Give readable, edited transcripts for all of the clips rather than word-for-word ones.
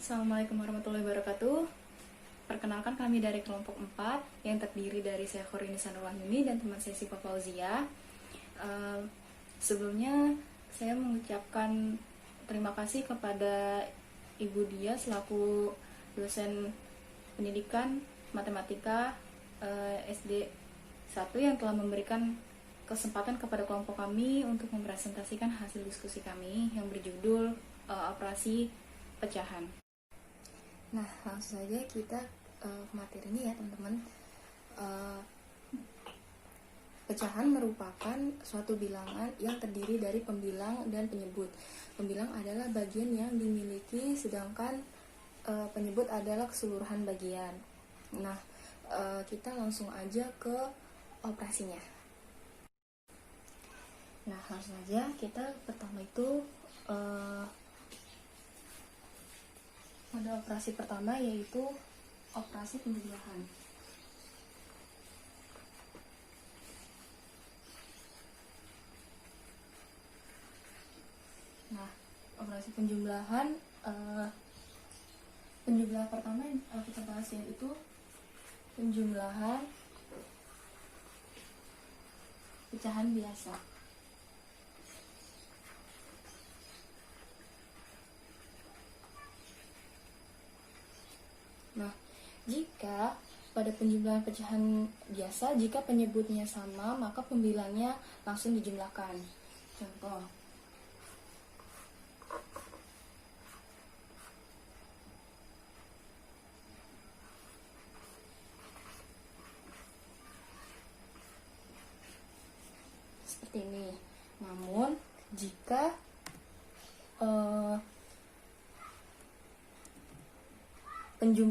Assalamualaikum warahmatullahi wabarakatuh. Perkenalkan, kami dari kelompok 4 yang terdiri dari saya Khorini Sanur Wahyuni dan teman saya Siva Fauzia. Sebelumnya saya mengucapkan terima kasih kepada Ibu Dia selaku dosen pendidikan matematika SD 1 yang telah memberikan kesempatan kepada kelompok kami untuk mempresentasikan hasil diskusi kami yang berjudul operasi pecahan. Nah, langsung saja kita ke materi ini ya teman-teman. Pecahan merupakan suatu bilangan yang terdiri dari pembilang dan penyebut. Pembilang adalah bagian yang dimiliki, sedangkan penyebut adalah keseluruhan bagian. Nah, kita langsung aja ke operasinya. Nah, langsung aja kita pertama itu ada operasi pertama, yaitu operasi penjumlahan. Nah, operasi penjumlahan, penjumlahan pertama yang kita bahas yaitu penjumlahan pecahan biasa. Nah, jika pada penjumlahan pecahan biasa, jika penyebutnya sama, maka pembilangnya langsung dijumlahkan. Contoh, seperti ini. Namun, jika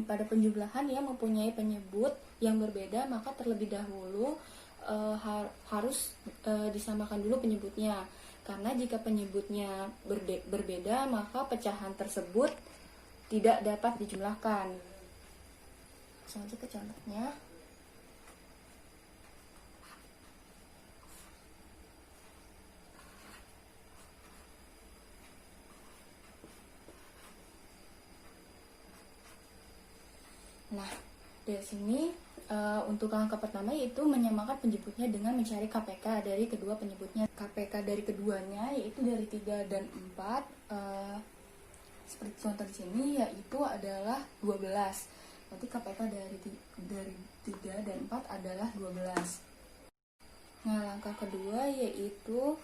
pada penjumlahan yang mempunyai penyebut yang berbeda, maka terlebih dahulu harus disamakan dulu penyebutnya. Karena jika penyebutnya berbeda, maka pecahan tersebut tidak dapat dijumlahkan. Langsung aja ke contohnya. Nah, dari sini untuk langkah pertama yaitu menyamakan penyebutnya dengan mencari KPK dari kedua penyebutnya. KPK dari keduanya yaitu dari 3 dan 4. Seperti contoh di sini yaitu adalah 12. Berarti KPK dari 3 dan 4 adalah 12. Nah, langkah kedua yaitu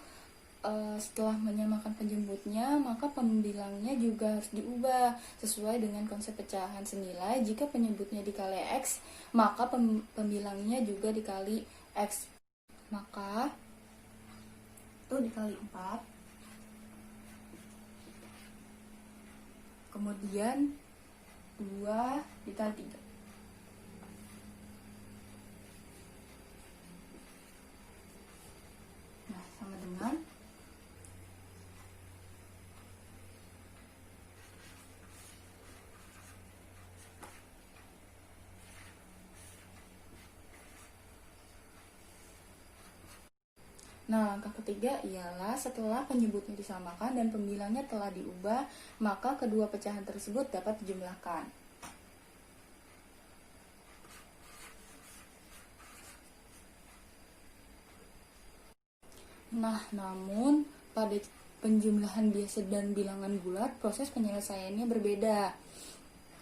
setelah menyamakan penyebutnya, maka pembilangnya juga harus diubah sesuai dengan konsep pecahan senilai. Jika penyebutnya dikali X, maka pembilangnya juga dikali X. Maka itu dikali 4. Kemudian 2 dikali 3. Nah, sama dengan Nah, langkah ketiga ialah setelah penyebutnya disamakan dan pembilangnya telah diubah, maka kedua pecahan tersebut dapat dijumlahkan. Nah, namun pada penjumlahan biasa dan bilangan bulat, proses penyelesaiannya berbeda.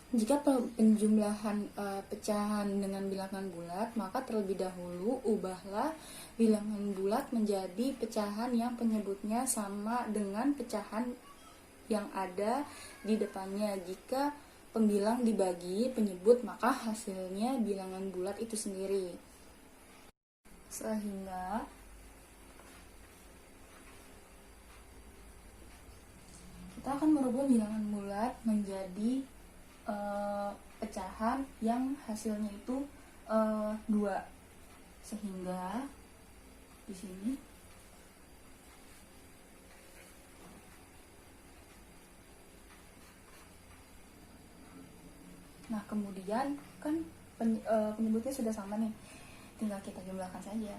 Jika penjumlahan pecahan dengan bilangan bulat, maka terlebih dahulu ubahlah bilangan bulat menjadi pecahan yang penyebutnya sama dengan pecahan yang ada di depannya. Jika pembilang dibagi penyebut, maka hasilnya bilangan bulat itu sendiri. Sehingga kita akan merubah bilangan bulat menjadi pecahan yang hasilnya itu 2, sehingga di sini nah kemudian kan penyebutnya sudah sama nih, tinggal kita jumlahkan saja.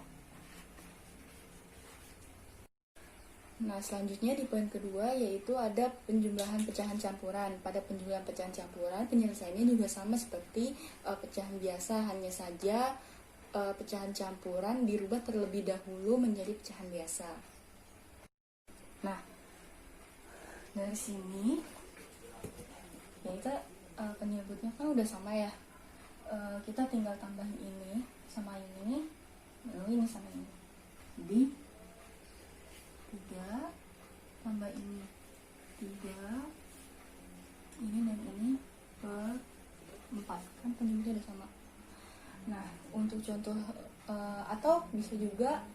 Nah, selanjutnya di poin kedua yaitu ada penjumlahan pecahan campuran. Pada penjumlahan pecahan campuran, penyelesaiannya juga sama seperti pecahan biasa, hanya saja pecahan campuran dirubah terlebih dahulu menjadi pecahan biasa. Nah, dari sini ya kita penyebutnya kan udah sama ya. Kita tinggal tambahin ini sama ini, lalu ini sama ini. Jadi 3 tambah ini 3, ini dan ini per 4, kan penyebutnya udah sama. Nah, untuk contoh atau bisa juga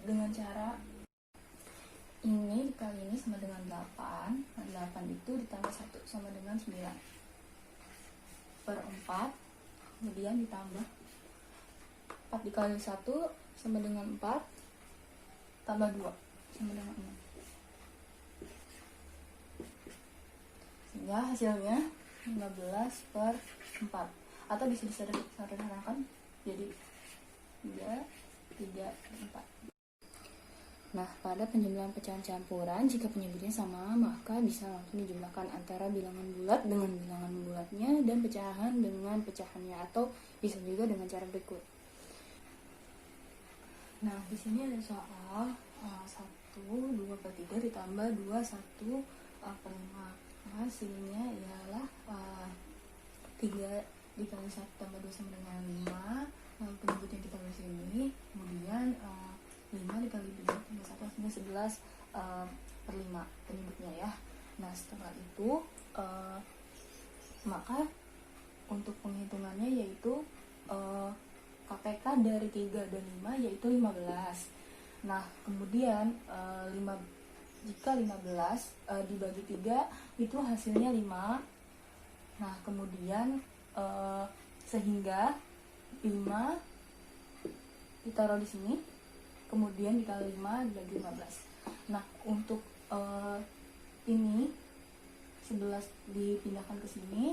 dengan cara ini dikali ini sama dengan 8. Nah, 8 itu ditambah 1 sama dengan 9 per 4, kemudian ditambah 4 dikali 1 sama dengan 4, tambah 2 sama dengan 6. Sehingga hasilnya 15 per 4. Atau bisa disederhanakan jadi 3 per 4. Nah, pada penjumlahan pecahan campuran, jika penyebutnya sama, maka bisa langsung dijumlahkan antara bilangan bulat dengan bilangan bulatnya dan pecahan dengan pecahannya, atau bisa juga dengan cara berikut. Nah, di sini ada soal 1, 2 per 3 ditambah 2, 1 per 5. Hasilnya ialah 3 dikali 1 tambah 2 sama dengan 5. Lalu penyebutnya kita tulis ini. Kemudian 5 dikali 2 tambah 1 hasilnya 11 per 5 penyebutnya ya. Nah, setelah itu maka untuk penghitungannya yaitu KPK dari 3 dan 5 yaitu 15. Nah, kemudian jika 15 dibagi 3 itu hasilnya 5. Nah, kemudian sehingga 5 ditaruh di sini, kemudian dikali 5 dibagi 15. Nah, untuk ini 11 dipindahkan ke sini.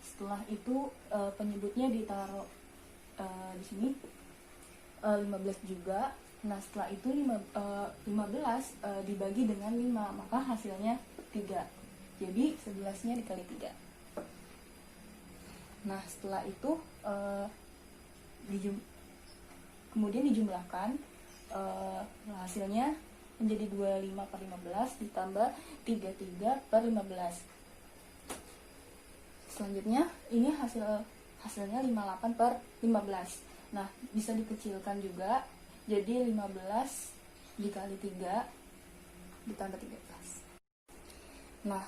Setelah itu penyebutnya ditaruh di sini 15 juga. Nah, setelah itu 15 dibagi dengan 5, maka hasilnya 3. Jadi 11-nya dikali 3. Nah, setelah itu kemudian dijumlahkan, hasilnya menjadi 25 per 15 ditambah 33 per 15. Selanjutnya ini hasilnya 58 per 15. Nah, bisa dikecilkan juga, jadi 15 dikali 3 ditambah 13. Nah,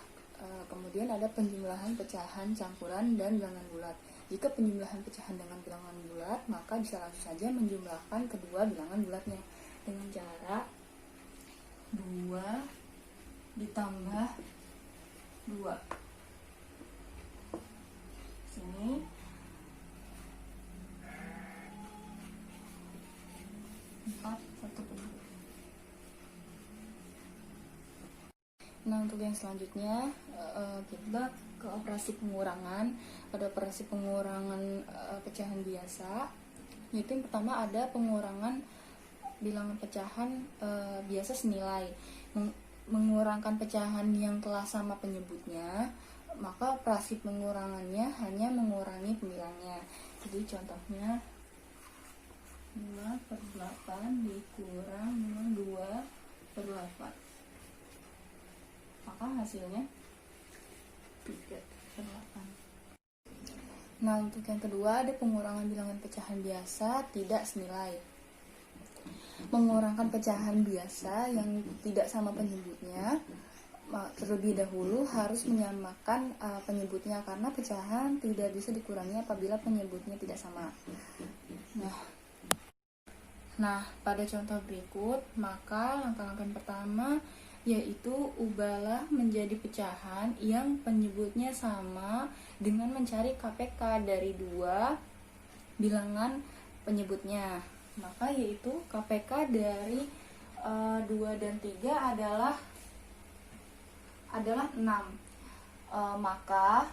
kemudian ada penjumlahan pecahan campuran dan bilangan bulat. Jika penjumlahan pecahan dengan bilangan bulat, maka bisa langsung saja menjumlahkan kedua bilangan bulatnya dengan cara 2 ditambah 2. Sini 4, 1 per 2. Nah, untuk yang selanjutnya kita ke operasi pengurangan. Pada operasi pengurangan pecahan biasa, yaitu yang pertama ada pengurangan bilangan pecahan biasa senilai. Mengurangkan pecahan yang telah sama penyebutnya, maka operasi pengurangannya hanya mengurangi pembilangnya. Jadi contohnya 5 per 8 dikurang dengan 2 per 8, maka hasilnya 3 per 8. Nah, untuk yang kedua ada pengurangan bilangan pecahan biasa tidak senilai. Mengurangkan pecahan biasa yang tidak sama penyebutnya, terlebih dahulu harus menyamakan penyebutnya, karena pecahan tidak bisa dikurangi apabila penyebutnya tidak sama. Nah, pada contoh berikut, maka langkah-langkah yang pertama yaitu ubahlah menjadi pecahan yang penyebutnya sama dengan mencari KPK dari 2 bilangan penyebutnya. Maka yaitu KPK dari 2 dan 3 adalah 6. Maka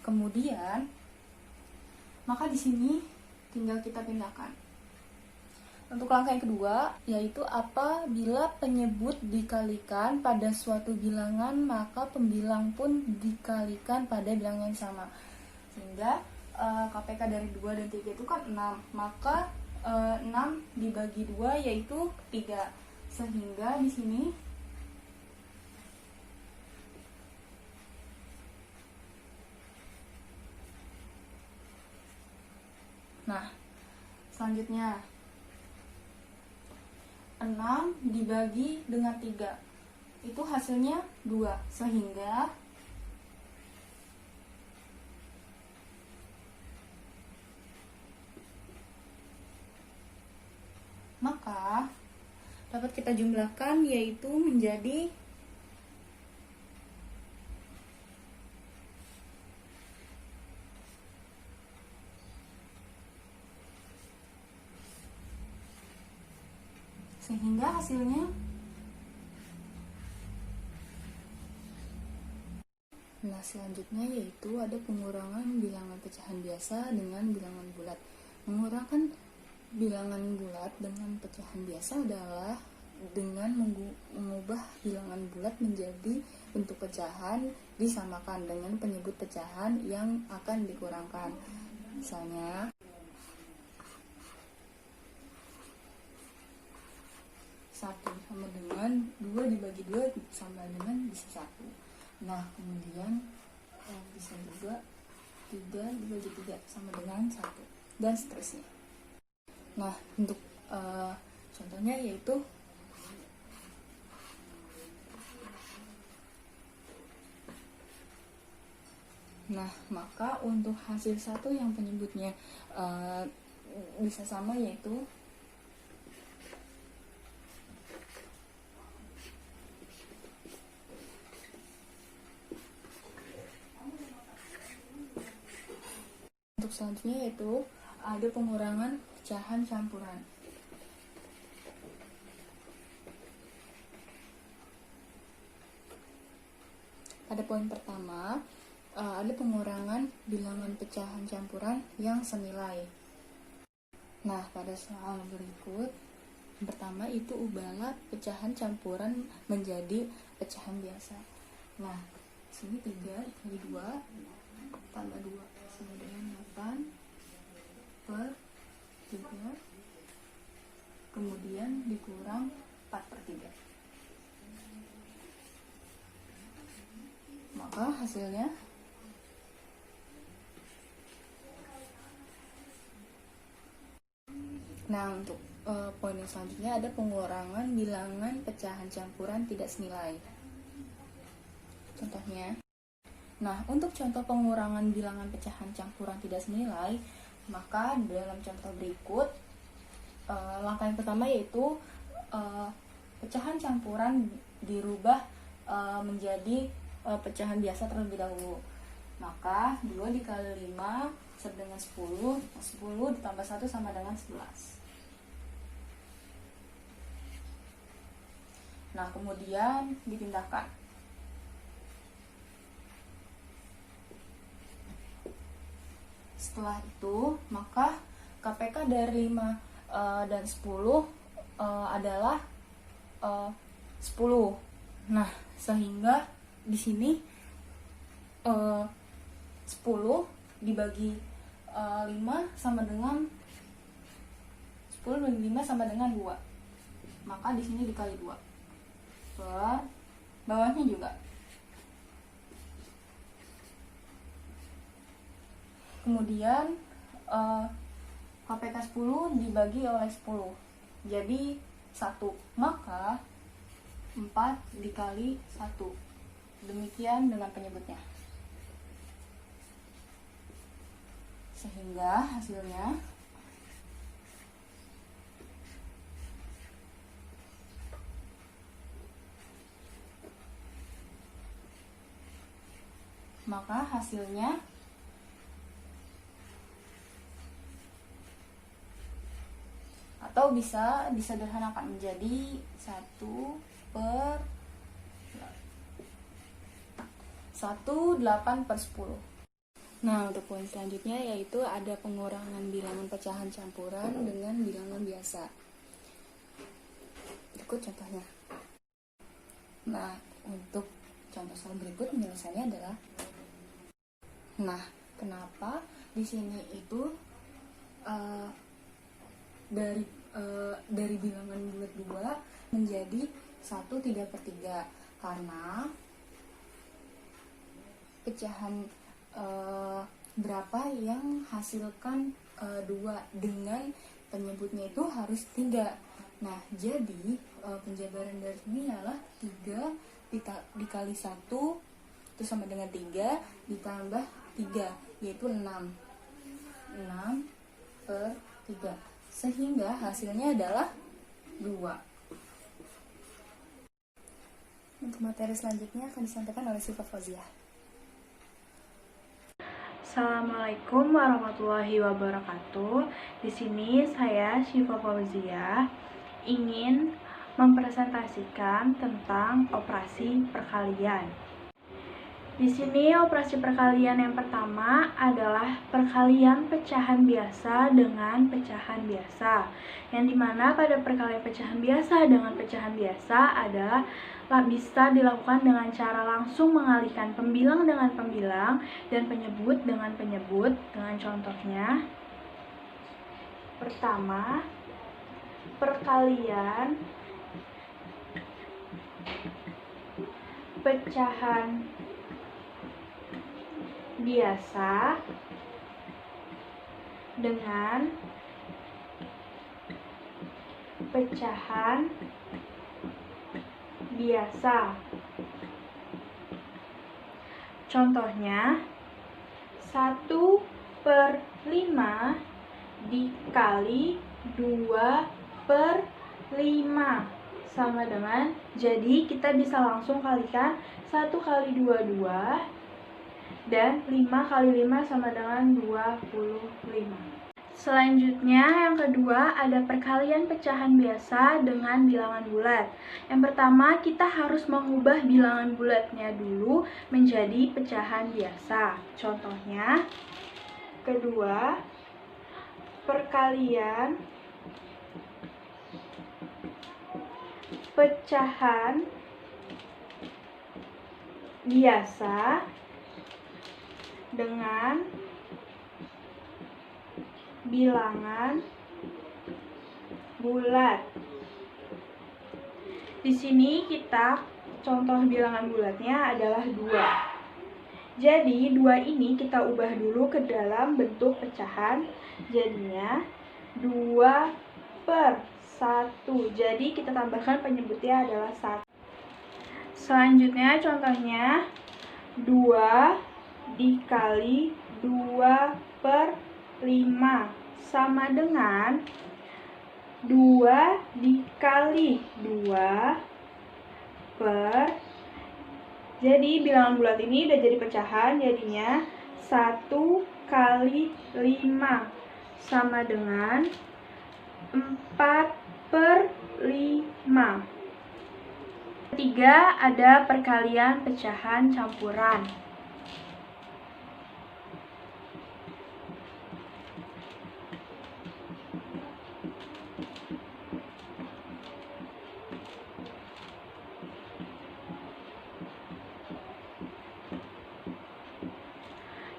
kemudian maka di sini tinggal kita pindahkan. Untuk langkah yang kedua, yaitu apabila penyebut dikalikan pada suatu bilangan, maka pembilang pun dikalikan pada bilangan yang sama. Sehingga KPK dari 2 dan 3 itu kan 6, maka 6 dibagi 2 yaitu 3. Sehingga di sini selanjutnya 6 dibagi dengan 3 itu hasilnya 2, sehingga maka dapat kita jumlahkan yaitu menjadi sehingga hasilnya selanjutnya yaitu ada pengurangan bilangan pecahan biasa dengan bilangan bulat. Mengurangkan bilangan bulat dengan pecahan biasa adalah dengan mengubah bilangan bulat menjadi bentuk pecahan disamakan dengan penyebut pecahan yang akan dikurangkan. Misalnya 1 sama dengan 2 dibagi 2 sama dengan bisa 1. Nah, kemudian bisa juga 3 dibagi 3 sama dengan 1, dan seterusnya. Nah, untuk contohnya yaitu maka untuk hasil 1 yang penyebutnya bisa sama yaitu untuk selanjutnya yaitu ada pengurangan pecahan campuran. Pada poin pertama ada pengurangan bilangan pecahan campuran yang senilai. Nah, pada soal berikut yang pertama itu ubahlah pecahan campuran menjadi pecahan biasa. Nah, sini 3 dikali 2 tambah 2 sama dengan 8 per 3, kemudian dikurang 4 per 3. Maka hasilnya untuk poin yang selanjutnya ada pengurangan bilangan pecahan campuran tidak senilai. Contohnya, untuk contoh pengurangan bilangan pecahan campuran tidak senilai, maka dalam contoh berikut langkah yang pertama yaitu pecahan campuran dirubah menjadi pecahan biasa terlebih dahulu. Maka 2 dikali 5 sama dengan 10, 10 ditambah 1 sama dengan 11. Kemudian dipindahkan. Setelah itu, maka KPK dari 5 dan 10 adalah 10. Sehingga di sini 10 dibagi 5 sama dengan 10 dibagi 5 sama dengan 2. Maka di sini dikali 2. Per bawahnya juga. Kemudian KPK 10 dibagi oleh 10 jadi 1, maka 4 dikali 1. Demikian dengan penyebutnya. Sehingga hasilnya atau bisa disederhanakan menjadi 1/8/10. Nah, untuk poin selanjutnya yaitu ada pengurangan bilangan pecahan campuran dengan bilangan biasa. Berikut contohnya. Nah, untuk contoh soal berikut penyelesaiannya adalah, nah, kenapa di sini itu dari bilangan bulat 2 menjadi 1/3/3, karena pecahan berapa yang hasilkan 2 dengan penyebutnya itu harus 3. Nah, jadi penjabaran dari sini adalah 3 dikali 1 itu sama dengan 3 ditambah 3, yaitu 6. 6/3, sehingga hasilnya adalah 2. Untuk materi selanjutnya akan disampaikan oleh Syifa Fauziah. Assalamualaikum warahmatullahi wabarakatuh. Di sini saya Syifa Fauziah ingin mempresentasikan tentang operasi perkalian. Di sini operasi perkalian yang pertama adalah perkalian pecahan biasa dengan pecahan biasa. Yang dimana pada perkalian pecahan biasa dengan pecahan biasa adalah bisa dilakukan dengan cara langsung mengalihkan pembilang dengan pembilang dan penyebut dengan penyebut. Dengan contohnya, pertama, perkalian pecahan biasa dengan pecahan biasa. Contohnya, 1/5 dikali 2/5 sama dengan, jadi kita bisa langsung kalikan 1 kali 2 dan 5 kali 5 sama dengan 25. Selanjutnya yang kedua ada perkalian pecahan biasa dengan bilangan bulat. Yang pertama kita harus mengubah bilangan bulatnya dulu menjadi pecahan biasa. Contohnya, kedua, perkalian pecahan biasa dengan bilangan bulat. Di sini kita contoh bilangan bulatnya adalah 2. Jadi 2 ini kita ubah dulu ke dalam bentuk pecahan. Jadinya 2/1. Jadi kita tambahkan penyebutnya adalah 1. Selanjutnya contohnya 2 dikali 2/5 sama dengan 2 dikali 2 jadi bilangan bulat ini udah jadi pecahan, jadinya 1 kali 5 sama dengan 4/5. Ketiga ada perkalian pecahan campuran.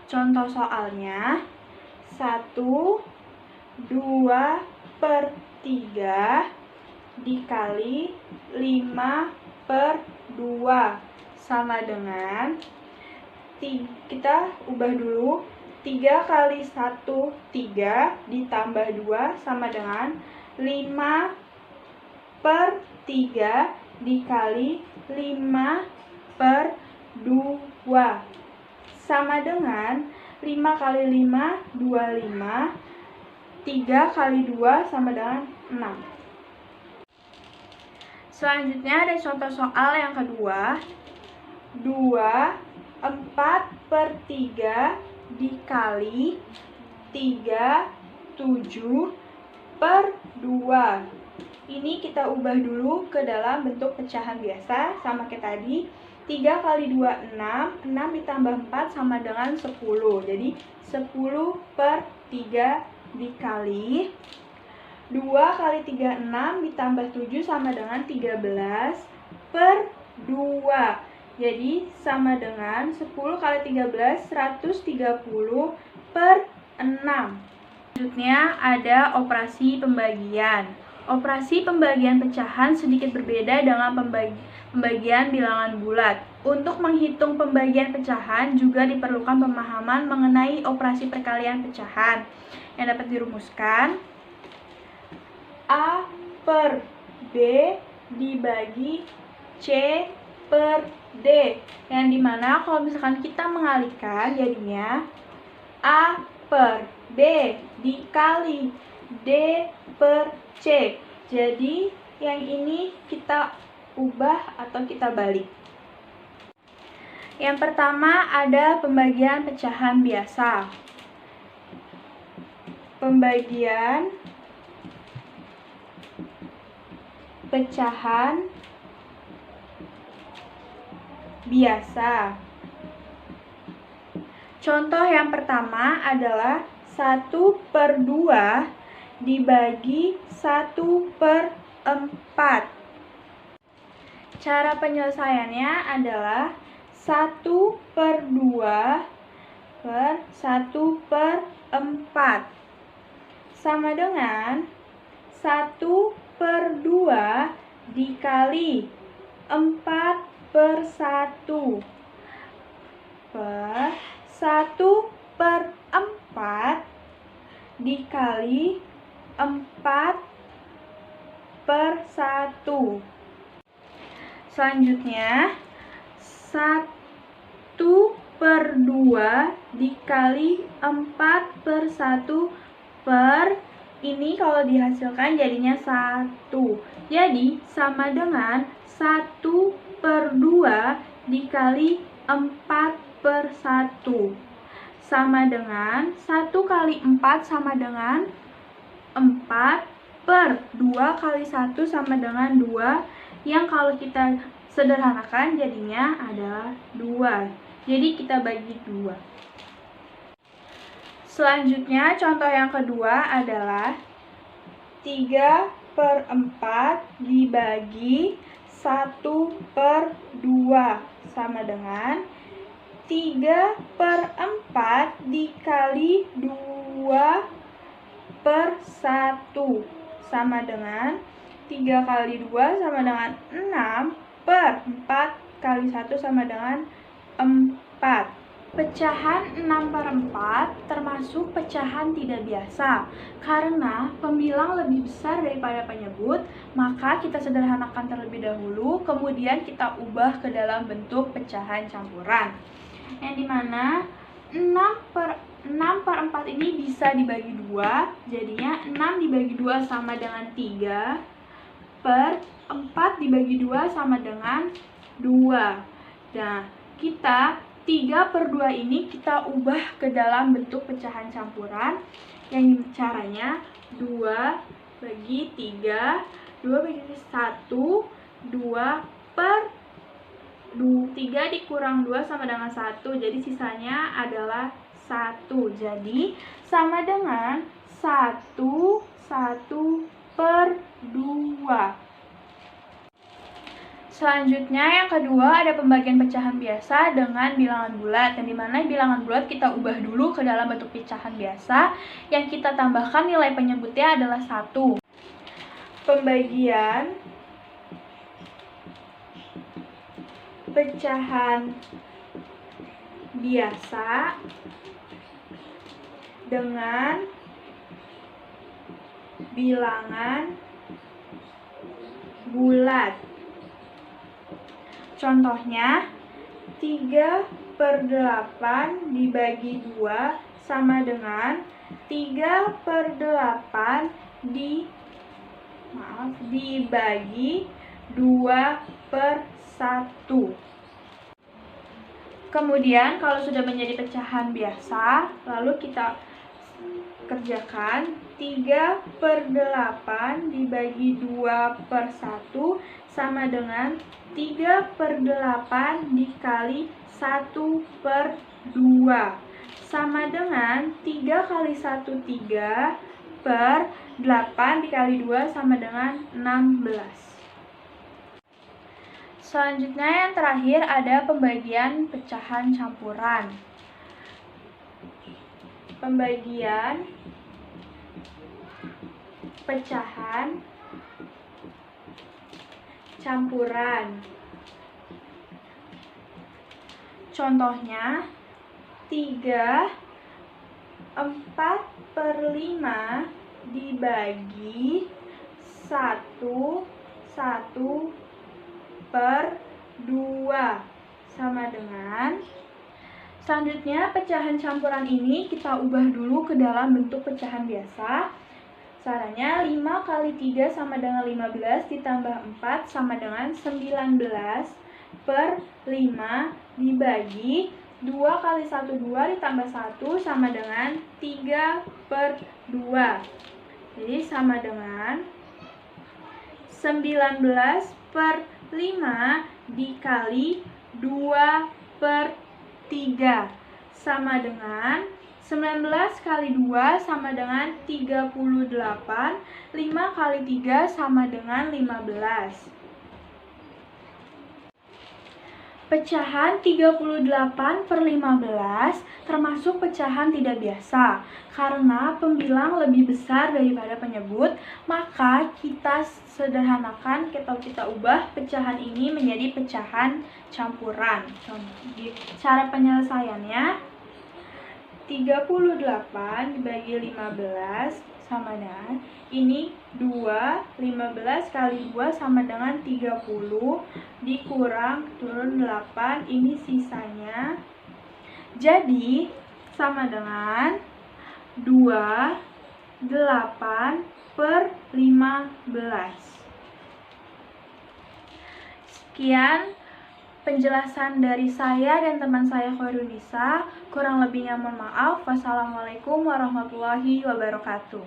Contoh soalnya 1/2/3 dikali 5/2 sama dengan, kita ubah dulu, 3 kali 1 3 ditambah 2 sama dengan 5/3 dikali 5/2 sama dengan 5 kali 5 25, 3 kali 2 sama dengan 6. Selanjutnya ada contoh soal yang kedua, 4/3 dikali 37/2. Ini kita ubah dulu ke dalam bentuk pecahan biasa sama kayak tadi. 3 kali 2, 6. 6 ditambah 4 sama dengan 10. Jadi 10 per 3 dikali 2 kali 3, 6 ditambah 7 sama dengan 13 per 2. Jadi sama dengan 10 kali 13, 130 per 6. Selanjutnya ada operasi pembagian. Operasi pembagian pecahan sedikit berbeda dengan pembagian bilangan bulat. Untuk menghitung pembagian pecahan juga diperlukan pemahaman mengenai operasi perkalian pecahan yang dapat dirumuskan A per B dibagi C per D, yang dimana kalau misalkan kita mengalihkan jadinya A per B dikali D per C. Jadi yang ini kita ubah atau kita balik. Yang pertama ada pembagian pecahan biasa. Pembagian pecahan biasa. Contoh yang pertama adalah 1 per 2 dibagi 1 per 4. Cara penyelesaiannya adalah 1 per 2 per 1 per 4 sama dengan 1 per 2 dikali 4 per 1 per 1 per 4 dikali 4 per 1. Selanjutnya 1 per 2 dikali 4 per 1 per ini kalau dihasilkan jadinya 1. Jadi sama dengan 1 per 2 dikali 4 per 1 sama dengan 1 kali 4 sama dengan 4 per 2 kali 1 sama dengan 2, yang kalau kita sederhanakan jadinya adalah 2. Jadi kita bagi 2. Selanjutnya contoh yang kedua adalah 3 per 4 dibagi 1 per 2 sama dengan 3 per 4 dikali 2 per 1 sama dengan 3 kali 2 sama dengan 6 per 4 kali 1 sama dengan 4. Pecahan 6 per 4 termasuk pecahan tidak biasa. Karena pembilang lebih besar daripada penyebut, maka kita sederhanakan terlebih dahulu, kemudian kita ubah ke dalam bentuk pecahan campuran. Yang dimana 6 per 4 ini bisa dibagi 2, jadinya 6 dibagi 2 sama dengan 3 per 4 dibagi 2 sama dengan 2. Nah, kita 3 per 2 ini kita ubah ke dalam bentuk pecahan campuran yang caranya 2 bagi 3, 2 bagi 1, 2 per 3 dikurang 2 sama dengan 1, jadi sisanya adalah 1. Jadi sama dengan 1 per 2. Selanjutnya yang kedua ada pembagian pecahan biasa dengan bilangan bulat, yang dimana bilangan bulat kita ubah dulu ke dalam bentuk pecahan biasa, yang kita tambahkan nilai penyebutnya adalah 1. Pembagian pecahan biasa dengan bilangan bulat. Contohnya 3 per 8 dibagi 2 sama dengan 3 per 8 dibagi 2 per 1. Kemudian kalau sudah menjadi pecahan biasa, lalu kita Kerjakan 3/8 dibagi 2/1 sama dengan 3/8 dikali 1/2 sama dengan 3 kali 1 3 per 8 dikali 2 sama dengan 16. Selanjutnya yang terakhir ada pembagian pecahan campuran. Pembagian pecahan campuran. Contohnya 3/4/5 dibagi 1/2 sama dengan. Selanjutnya pecahan campuran ini kita ubah dulu ke dalam bentuk pecahan biasa. Caranya 5 kali 3 sama dengan 15 ditambah 4 sama dengan 19/5 dibagi 2 kali 1 2 ditambah 1 sama dengan 3/2. Jadi sama dengan 19/5 dikali 2/3 sama dengan 19 kali 2 sama dengan 38, 5 kali 3 sama dengan 15. Pecahan 38/15 termasuk pecahan tidak biasa. Karena pembilang lebih besar daripada penyebut, maka kita sederhanakan atau kita ubah pecahan ini menjadi pecahan campuran. Cara penyelesaiannya 38 dibagi 15 sama dengan ini 2, 15 kali 2 sama dengan 30 dikurang turun 8, ini sisanya. Jadi sama dengan 28/15. Sekian penjelasan dari saya dan teman saya Khairunisa. Kurang lebihnya mohon maaf. Wassalamualaikum warahmatullahi wabarakatuh.